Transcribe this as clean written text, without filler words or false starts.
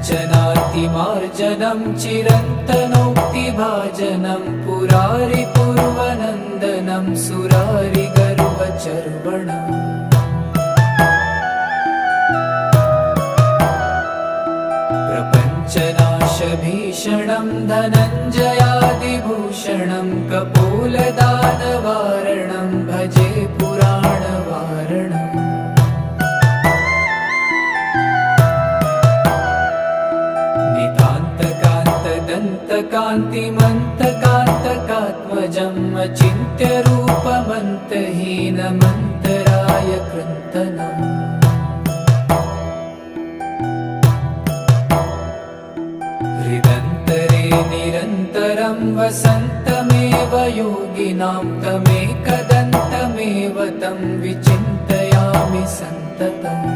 प्रपञ्चनातिमार्जनं चिरन्तनोक्तिभाजनं पुरारिपूर्वनन्दनं सुरारिगर्वचर्वणम् प्रपञ्चनाशभीषणं धनञ्जयादिभूषणं कपोलदानवारणं भजे पुराणवारणम् नितान्तकान्तदन्तकान्तिमन्तकान्तकात्मजम् अचिन्त्यरूपमन्तहीनमन्तराय कृन्तनम् हृदन्तरे निरन्तरं वसन्तमेव योगिनां तमेकदन्तमेव तं विचिन्तयामि सन्ततम्